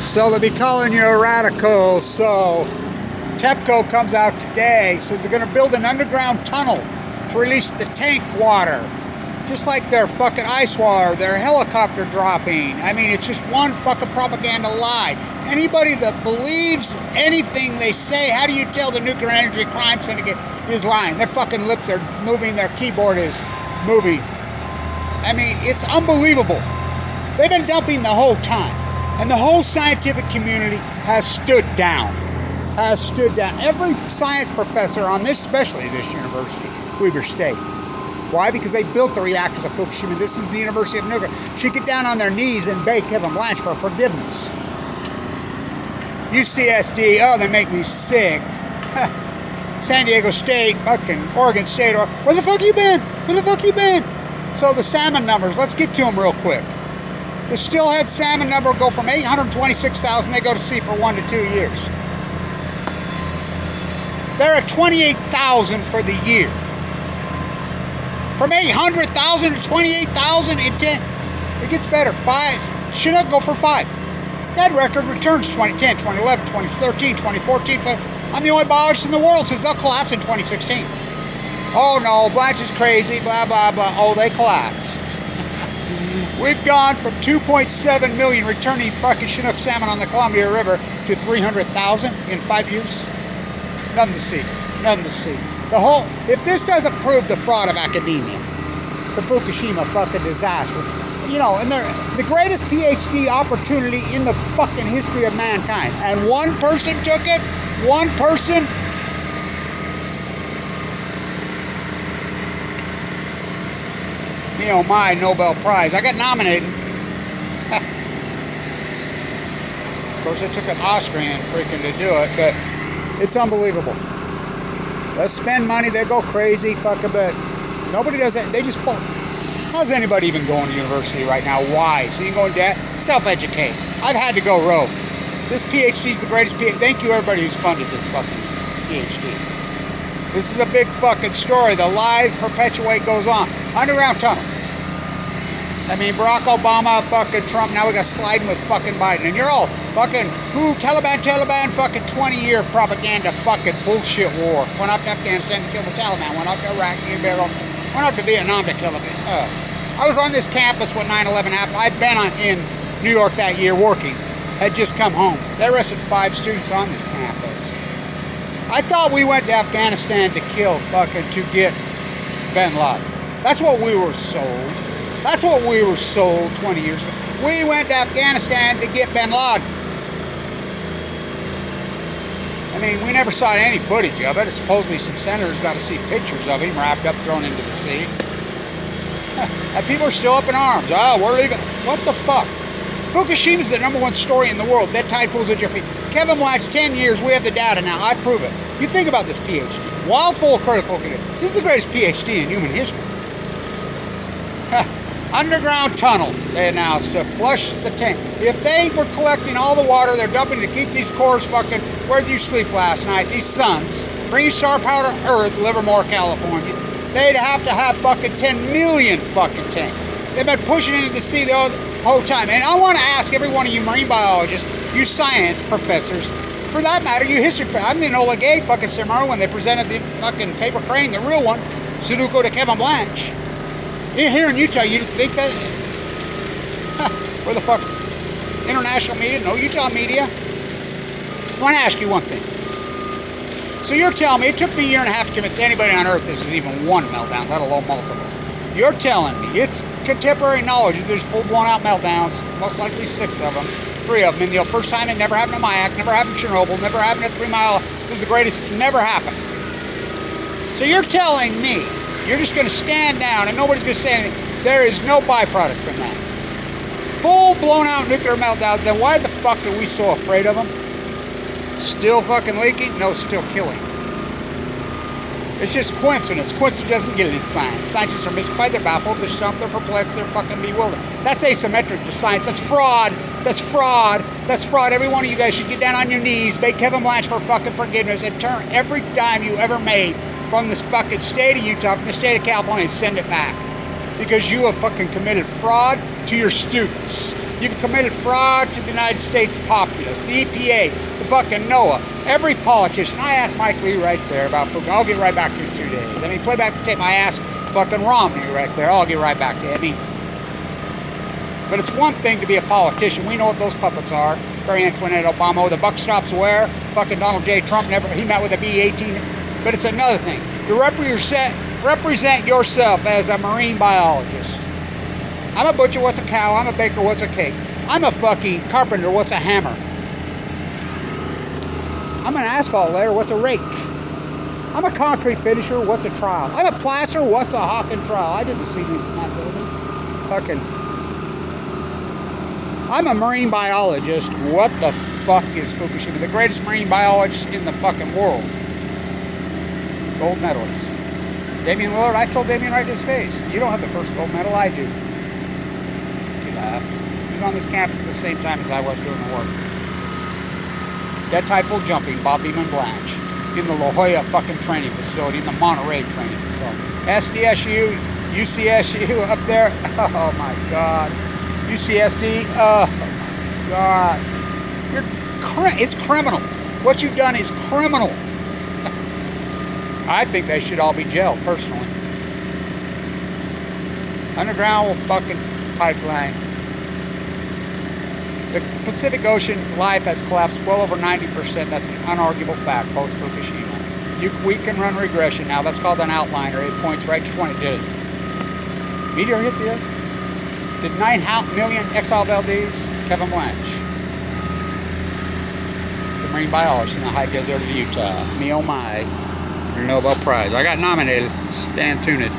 So they'll be calling you a radical. So TEPCO comes out today, says they're going to build an underground tunnel to release the tank water. Just like their fucking ice water, their helicopter dropping. I mean, it's just one fucking propaganda lie. Anybody that believes anything they say, how do you tell the nuclear energy crime syndicate is lying? Their fucking lips are moving, their keyboard is moving. I mean, it's unbelievable. They've been dumping the whole time. And the whole scientific community has stood down. Every science professor on this, especially this university, Weber State. Why? Because they built the reactors of Fukushima. This is the University of Nuclear. Should get down on their knees and beg Kevin Blanch for forgiveness. UCSD, oh, they make me sick. San Diego State, fucking Oregon State. Where the fuck you been? Where the fuck you been? So the salmon numbers, let's get to them real quick. The Stillhead salmon number will go from 826,000, they go to sea for 1 to 2 years. They're at 28,000 for the year. From 800,000 to 28,000 in 10, it gets better. Chinook go for 5. That record returns 2010, 2011, 2013, 2014. I'm the only biologist in the world since they'll collapse in 2016. Oh no, Blanche is crazy, blah, blah, blah. Oh, they collapsed. We've gone from 2.7 million returning fucking Chinook salmon on the Columbia River to 300,000 in 5 years. Nothing to see. Nothing to see. If this doesn't prove the fraud of academia, the Fukushima fucking disaster, you know, and the greatest PhD opportunity in the fucking history of mankind, and one person took it, one person. You know, my Nobel Prize. I got nominated. Of course, it took an Austrian freaking to do it, but it's unbelievable. Let's spend money, they go crazy, fuck a bit. Nobody does that, they just fall. How's anybody even going to university right now? Why? So you can go in debt? Self-educate. I've had to go rogue. This PhD is the greatest PhD. Thank you everybody who's funded this fucking PhD. This is a big fucking story. The lie perpetuate goes on. Underground tunnel. I mean, Barack Obama, fucking Trump, now we got sliding with fucking Biden. And you're all fucking, Taliban, fucking 20-year propaganda fucking bullshit war. Went off to Afghanistan to kill the Taliban. Went off to Iraq to get went off to Vietnam to kill it. I was on this campus when 9/11 happened. I'd been in New York that year working. Had just come home. They arrested 5 students on this campus. I thought we went to Afghanistan to get bin Laden. That's what we were sold. That's what we were sold 20 years ago. We went to Afghanistan to get bin Laden. I mean, we never saw any footage of it. Supposedly some senators got to see pictures of him wrapped up, thrown into the sea. And people are still up in arms. Oh, we're leaving. What the fuck? Fukushima is the #1 story in the world. That tide pulls at your feet. Kevin Blanch, 10 years, we have the data now. I prove it. You think about this PhD. While full of critical condition. This is the greatest PhD in human history. Underground tunnel, they announced, to flush the tank. If they were collecting all the water they're dumping to keep these cores fucking, where'd you sleep last night? These suns, bring star power to Earth, Livermore, California. They'd have to have fucking 10 million fucking tanks. They've been pushing into the sea the whole time. And I want to ask every one of you marine biologists, you science professors, for that matter, you history professors. I'm the Enola Gay fucking seminar when they presented the fucking paper crane, the real one, Sudoku to Kevin Blanch. Here in Utah, you think that? Where the fuck? International media? No, Utah media. I want to ask you one thing. So you're telling me, it took me a year and a half to convince anybody on Earth there's even one meltdown, let alone multiple. You're telling me, it's contemporary knowledge that there's full blown out meltdowns, most likely 6 of them, 3 of them. And the first time it never happened in Mayak, never happened in Chernobyl, never happened at 3 Mile. This is the greatest, never happened. So you're telling me, you're just going to stand down and nobody's going to say anything. There is no byproduct from that. Full blown out nuclear meltdown. Then why the fuck are we so afraid of them? Still fucking leaking? No, still killing. It's just coincidence. Coincidence doesn't get it in science. Scientists are mystified, they're baffled, they're stumped, they're perplexed, they're fucking bewildered. That's asymmetric to science. That's fraud. That's fraud. That's fraud. Every one of you guys should get down on your knees, beg Kevin Blanch for fucking forgiveness, and turn every dime you ever made from this fucking state of Utah, from the state of California, and send it back. Because you have fucking committed fraud to your students. You've committed fraud to the United States populace, the EPA, the fucking NOAA, every politician. I asked Mike Lee right there about Fukushima. I'll get right back to you in 2 days. I mean, play back the tape. I asked fucking Romney right there. I'll get right back to you. I mean, but it's one thing to be a politician. We know what those puppets are. Mary Antoinette Obama, the buck stops where? Fucking Donald J. Trump he met with a B-18. But it's another thing. To represent yourself as a marine biologist. I'm a butcher, what's a cow? I'm a baker, what's a cake? I'm a fucking carpenter, what's a hammer? I'm an asphalt layer, what's a rake? I'm a concrete finisher, what's a trowel? I'm a plasterer, what's a hawking trowel? I did the ceilings in that building. Fucking. I'm a marine biologist. What the fuck is Fukushima? The greatest marine biologist in the fucking world. Gold medalist. Damian Lillard, I told Damian right in his face, you don't have the first gold medal, I do. He laughed. He was on this campus at the same time as I was doing the work. Dead type of jumping, Bob Beeman Blanche. In the La Jolla fucking training facility, in the Monterey training facility. SDSU, UCSU up there, oh my God. UCSD, oh my God. It's criminal. What you've done is criminal. I think they should all be jailed, personally. Underground fucking pipeline. The Pacific Ocean life has collapsed well over 90%. That's an unarguable fact, post-Fukushima. We can run regression now. That's called an outliner. It points right to 20. Did meteor hit the Earth? Did 9 million exile Valdez? Kevin Blanche. The marine biologist in the high desert of Utah. Me oh my. Nobel Prize. I got nominated. Stand tuned.